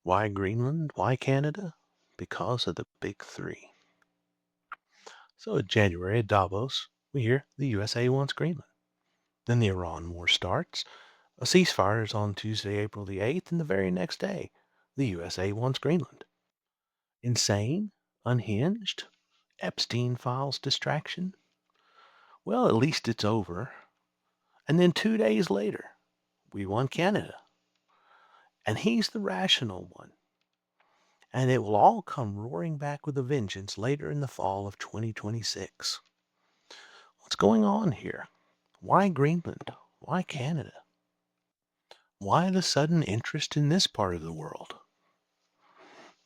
Why Greenland? Why Canada? Because of the big three. So in January at Davos, we hear the USA wants Greenland. Then the Iran war starts. A ceasefire is on Tuesday, April the 8th, and the very next day, the USA wants Greenland. Insane? Unhinged? Epstein files distraction? Well, at least it's over. And then 2 days later, we won Canada. And he's the rational one. And it will all come roaring back with a vengeance later in the fall of 2026. What's going on here? Why Greenland? Why Canada? Why the sudden interest in this part of the world?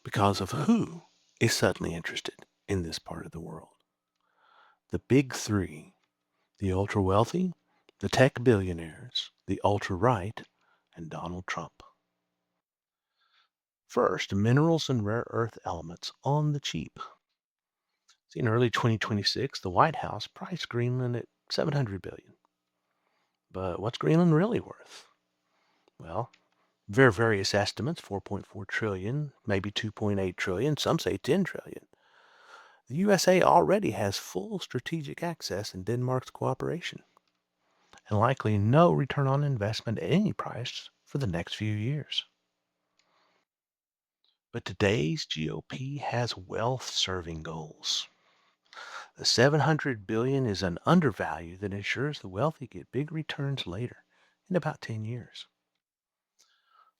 Because of who is suddenly interested in this part of the world? The big three: the ultra wealthy, the tech billionaires, the ultra right, and Donald Trump. First, minerals and rare earth elements on the cheap. See, in early 2026, the White House priced Greenland at 700 billion. But what's Greenland really worth? Well, there are various estimates, 4.4 trillion, maybe 2.8 trillion, some say 10 trillion. The USA already has full strategic access in Denmark's cooperation, and likely no return on investment at any price for the next few years. But today's GOP has wealth-serving goals. The 700 billion is an undervalue that ensures the wealthy get big returns later, in about 10 years.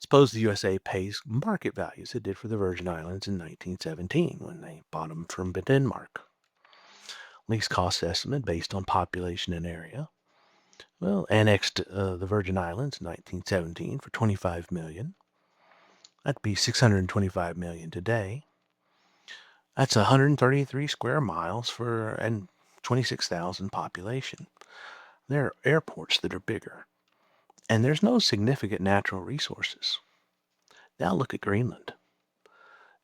Suppose the USA pays market values it did for the Virgin Islands in 1917 when they bought them from Denmark. Lease cost estimate based on population and area. Well, annexed the Virgin Islands in 1917 for 25 million. That'd be 625 million today. That's 133 square miles for and 26,000 population. There are airports that are bigger, and there's no significant natural resources. Now look at Greenland.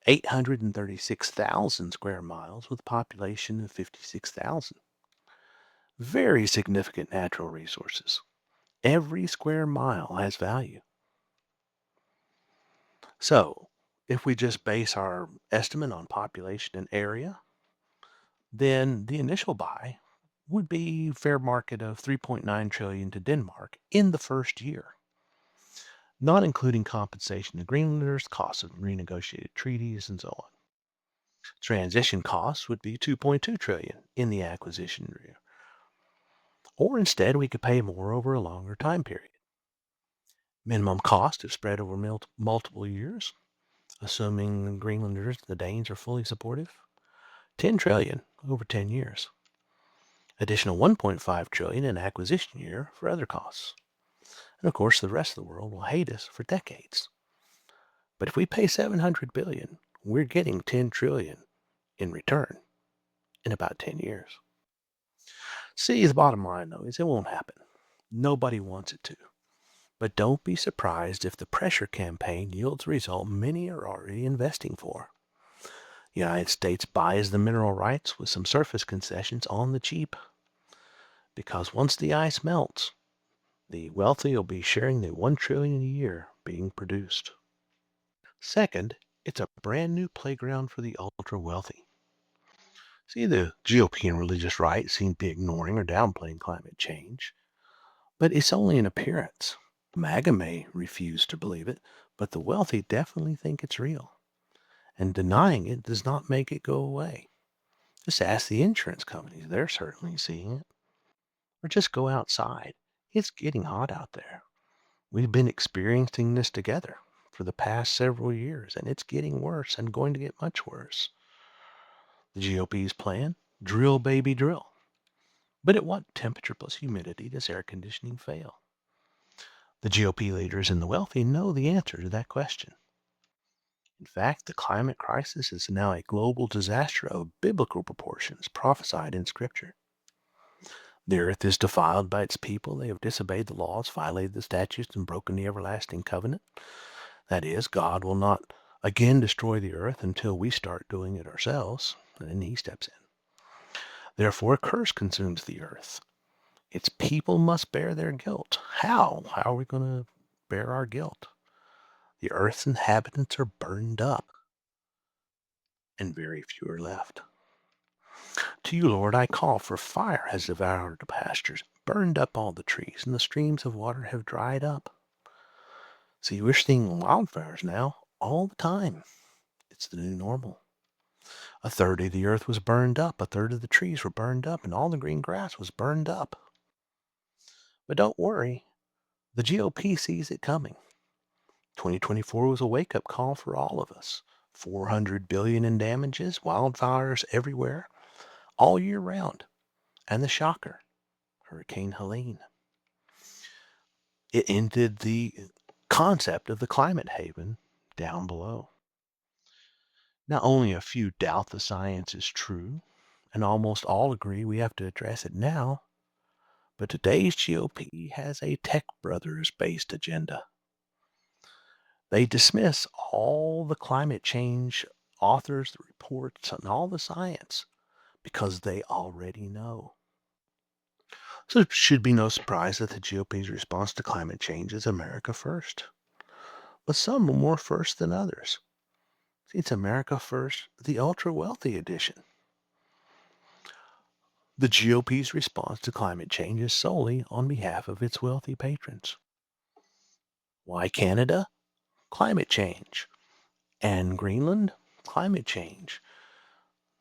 836,000 square miles with a population of 56,000. Very significant natural resources. Every square mile has value. So, if we just base our estimate on population and area, then the initial buy would be fair market of 3.9 trillion to Denmark in the first year, not including compensation to Greenlanders, costs of renegotiated treaties, and so on. Transition costs would be 2.2 trillion in the acquisition year. Or instead, we could pay more over a longer time period. Minimum cost if spread over multiple years, assuming the Greenlanders, the Danes are fully supportive, 10 trillion over 10 years. Additional 1.5 trillion in acquisition year for other costs. And of course, the rest of the world will hate us for decades. But if we pay 700 billion, we're getting 10 trillion in return in about 10 years. See, the bottom line though is it won't happen. Nobody wants it to. But don't be surprised if the pressure campaign yields a result many are already investing for. The United States buys the mineral rights with some surface concessions on the cheap. Because once the ice melts, the wealthy will be sharing the 1 trillion a year being produced. Second, it's a brand new playground for the ultra wealthy. See, the GOP and religious right seem to be ignoring or downplaying climate change, but it's only an appearance. MAGA may refuse to believe it, but the wealthy definitely think it's real. And denying it does not make it go away. Just ask the insurance companies, they're certainly seeing it. Or just go outside. It's getting hot out there. We've been experiencing this together for the past several years, and it's getting worse and going to get much worse. The GOP's plan? Drill, baby, drill. But at what temperature plus humidity does air conditioning fail? The GOP leaders and the wealthy know the answer to that question. In fact, the climate crisis is now a global disaster of biblical proportions prophesied in Scripture. The earth is defiled by its people. They have disobeyed the laws, violated the statutes, and broken the everlasting covenant. That is, God will not again destroy the earth until we start doing it ourselves, and then he steps in. Therefore, a curse consumes the earth. Its people must bear their guilt. How? How are we going to bear our guilt? The Earth's inhabitants are burned up, and very few are left. To you, Lord, I call, for fire has devoured the pastures, burned up all the trees, and the streams of water have dried up. See, we're seeing wildfires now all the time. It's the new normal. A third of the earth was burned up, a third of the trees were burned up, and all the green grass was burned up. But don't worry, the GOP sees it coming. 2024 was a wake-up call for all of us. 400 billion in damages, wildfires everywhere, all year round. And the shocker, Hurricane Helene. It ended the concept of the climate haven down below. Now, only a few doubt the science is true, and almost all agree we have to address it now. But today's GOP has a Tech Brothers based agenda. They dismiss all the climate change authors, the reports, and all the science because they already know. So it should be no surprise that the GOP's response to climate change is America first. But some are more first than others. See, it's America first, the ultra wealthy edition. The GOP's response to climate change is solely on behalf of its wealthy patrons. Why Canada? Climate change. And Greenland? Climate change.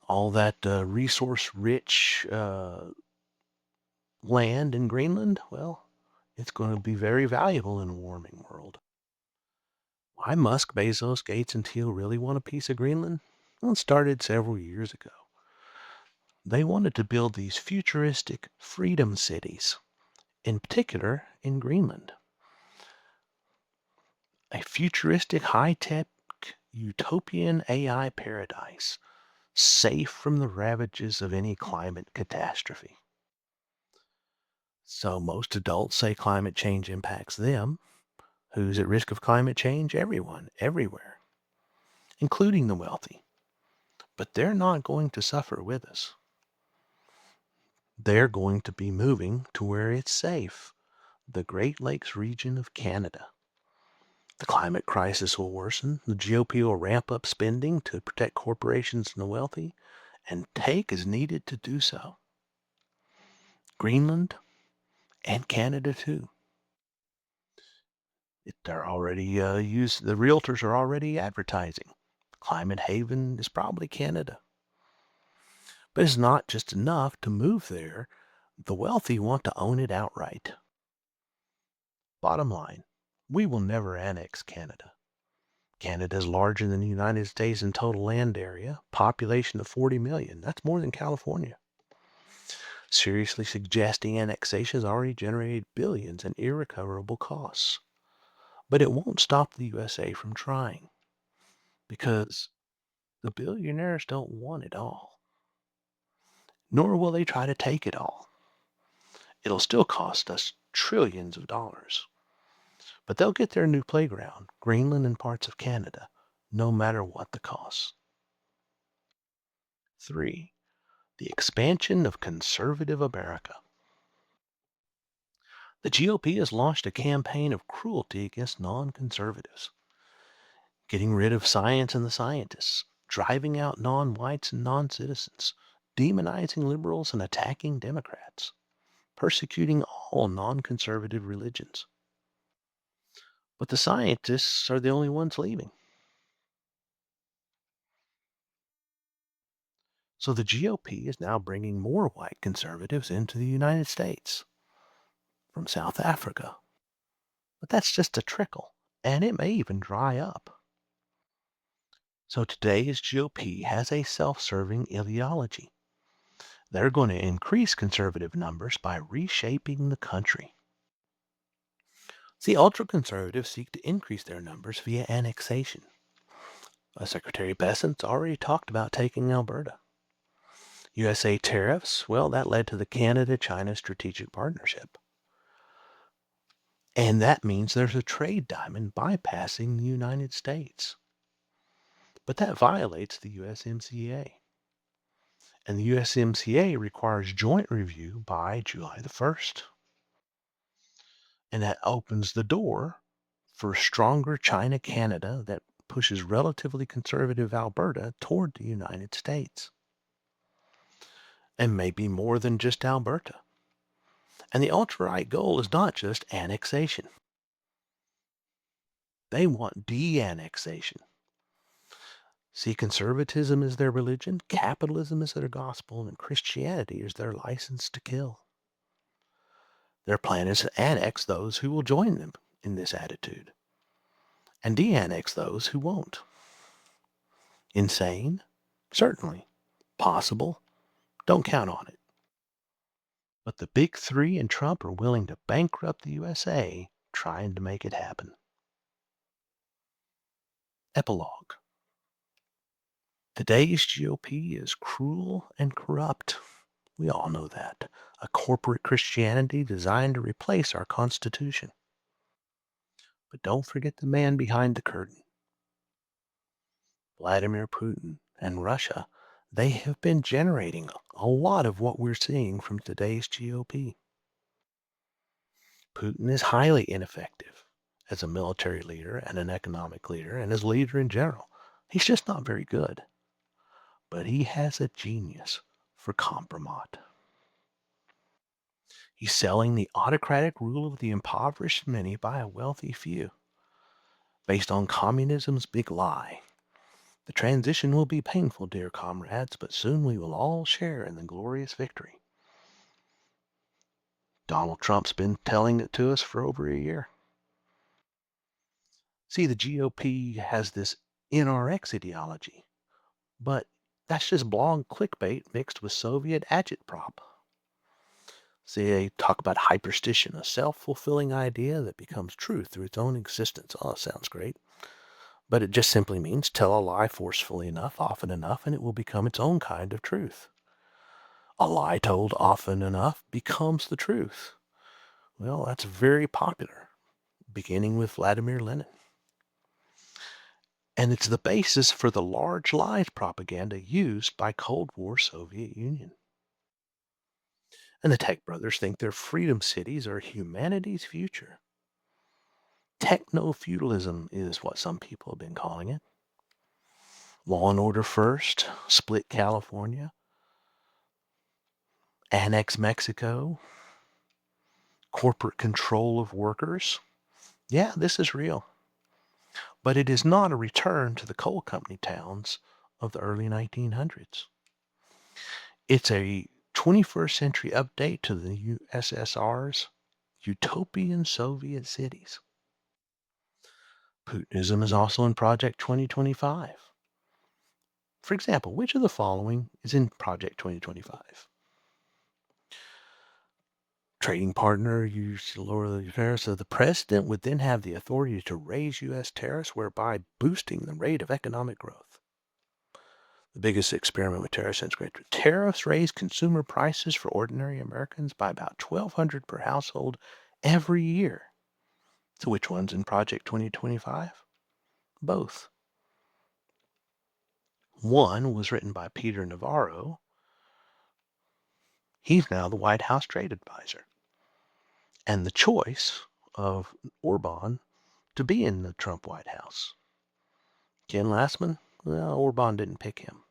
All that resource rich land in Greenland, well, it's going to be very valuable in a warming world. Why Musk, Bezos, Gates, and Thiel really want a piece of Greenland? Well, it started several years ago. They wanted to build these futuristic freedom cities, in particular in Greenland. A futuristic, high-tech, utopian AI paradise, safe from the ravages of any climate catastrophe. So most adults say climate change impacts them. Who's at risk of climate change? Everyone, everywhere, including the wealthy. But they're not going to suffer with us. They're going to be moving to where it's safe, the Great Lakes region of Canada. The climate crisis will worsen. The GOP will ramp up spending to protect corporations and the wealthy, and take as needed to do so. Greenland and Canada too. They're already the realtors are already advertising. Climate haven is probably Canada. But it's not just enough to move there. The wealthy want to own it outright. Bottom line, we will never annex Canada. Canada is larger than the United States in total land area, population of 40 million. That's more than California. Seriously suggesting annexation has already generated billions in irrecoverable costs. But it won't stop the USA from trying, because the billionaires don't want it all. Nor will they try to take it all. It'll still cost us trillions of dollars. But they'll get their new playground, Greenland and parts of Canada, no matter what the cost. 3. The expansion of conservative America. The GOP has launched a campaign of cruelty against non-conservatives, getting rid of science and the scientists, driving out non-whites and non-citizens, demonizing liberals and attacking Democrats, persecuting all non-conservative religions. But the scientists are the only ones leaving. So the GOP is now bringing more white conservatives into the United States from South Africa. But that's just a trickle, and it may even dry up. So today's GOP has a self-serving ideology. They're going to increase conservative numbers by reshaping the country. See, ultra-conservatives seek to increase their numbers via annexation. Secretary Bessent's already talked about taking Alberta. USA tariffs, well, that led to the Canada-China Strategic Partnership. And that means there's a trade diamond bypassing the United States. But that violates the USMCA. And the USMCA requires joint review by July the 1st. And that opens the door for stronger China Canada that pushes relatively conservative Alberta toward the United States. And maybe more than just Alberta. And the ultra right goal is not just annexation, they want de annexation. See, conservatism is their religion, capitalism is their gospel, and Christianity is their license to kill. Their plan is to annex those who will join them in this attitude, and de annex those who won't. Insane? Certainly. Possible? Don't count on it. But the big three and Trump are willing to bankrupt the USA trying to make it happen. Epilogue. Today's GOP is cruel and corrupt. We all know that. A corporate Christianity designed to replace our Constitution. But don't forget the man behind the curtain, Vladimir Putin and Russia. They have been generating a lot of what we're seeing from today's GOP. Putin is highly ineffective as a military leader and an economic leader and as a leader in general. He's just not very good. But he has a genius for compromise. He's selling the autocratic rule of the impoverished many by a wealthy few, based on communism's big lie. The transition will be painful, dear comrades, but soon we will all share in the glorious victory. Donald Trump's been telling it to us for over a year. See, the GOP has this NRX ideology, but that's just blog clickbait mixed with Soviet agitprop. See, they talk about hyperstition, a self-fulfilling idea that becomes truth through its own existence. Oh, sounds great. But it just simply means tell a lie forcefully enough, often enough, and it will become its own kind of truth. A lie told often enough becomes the truth. Well, that's very popular, beginning with Vladimir Lenin. And it's the basis for the large lies propaganda used by Cold War Soviet Union. And the tech brothers think their freedom cities are humanity's future. Techno-feudalism is what some people have been calling it. Law and order first, split California, annex Mexico, corporate control of workers. Yeah, this is real. But it is not a return to the coal company towns of the early 1900s. It's a 21st century update to the USSR's utopian Soviet cities. Putinism is also in Project 2025. For example, which of the following is in Project 2025? Trading partner used to lower the tariffs. So the president would then have the authority to raise U.S. tariffs, whereby boosting the rate of economic growth. The biggest experiment with tariffs since Great Tariffs raise consumer prices for ordinary Americans by about $1,200 per household every year. So which one's in Project 2025? Both. One was written by Peter Navarro. He's now the White House trade advisor. And the choice of Orban to be in the Trump White House. Ken Lastman? Well, Orban didn't pick him.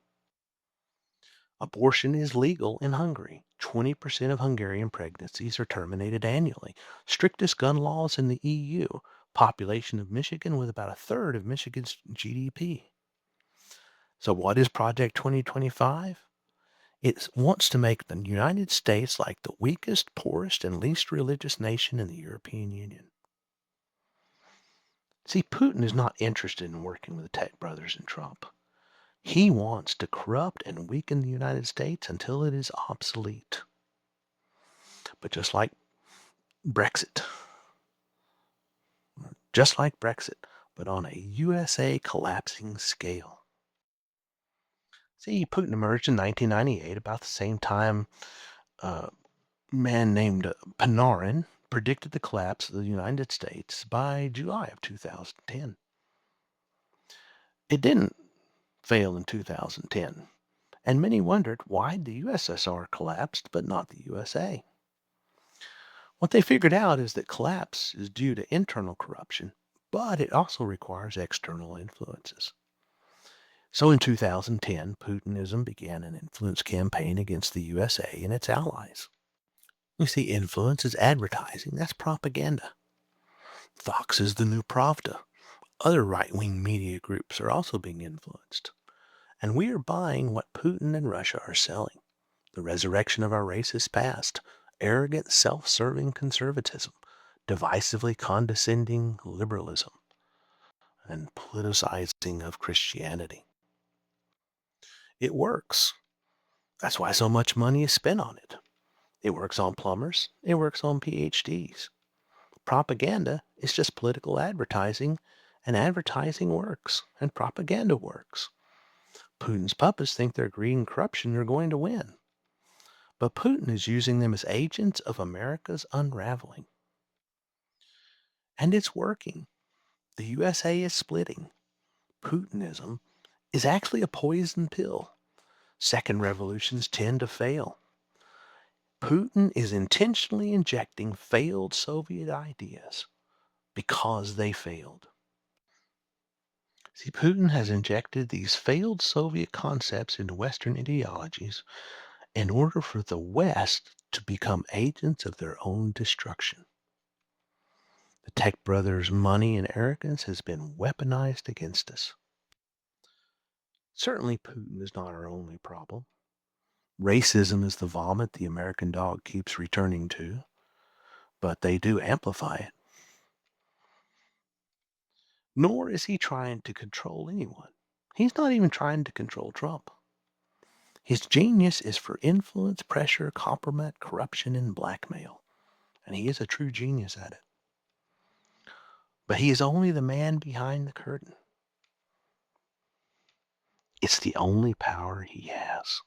Abortion is legal in Hungary. 20% of Hungarian pregnancies are terminated annually. Strictest gun laws in the EU. Population of Michigan with about a third of Michigan's GDP. So what is Project 2025? It wants to make the United States like the weakest, poorest, and least religious nation in the European Union. See, Putin is not interested in working with the tech brothers and Trump. He wants to corrupt and weaken the United States until it is obsolete. But Brexit, just like Brexit, but on a USA collapsing scale. See, Putin emerged in 1998, about the same time a man named Panarin predicted the collapse of the United States by July of 2010. It didn't fail in 2010, and many wondered why the USSR collapsed but not the USA. What they figured out is that collapse is due to internal corruption but it also requires external influences. So in 2010, Putinism began an influence campaign against the USA and its allies. You see, influence is advertising, that's propaganda. Fox is the new Pravda. Other right wing media groups are also being influenced. And we are buying what Putin and Russia are selling: the resurrection of our racist past, arrogant, self serving conservatism, divisively condescending liberalism, and politicizing of Christianity. It works. That's why so much money is spent on it. It works on plumbers, it works on PhDs. Propaganda is just political advertising, and advertising works, and propaganda works. Putin's puppets think their greed and corruption are going to win, but Putin is using them as agents of America's unraveling. And it's working. The USA is splitting. Putinism is actually a poison pill. Second revolutions tend to fail. Putin is intentionally injecting failed Soviet ideas because they failed. See, Putin has injected these failed Soviet concepts into Western ideologies in order for the West to become agents of their own destruction. The Tech brothers' money and arrogance has been weaponized against us. Certainly, Putin is not our only problem. Racism is the vomit the American dog keeps returning to, but they do amplify it. Nor is he trying to control anyone. He's not even trying to control Trump. His genius is for influence, pressure, compromise, corruption, and blackmail. And he is a true genius at it. But he is only the man behind the curtain. It's the only power he has.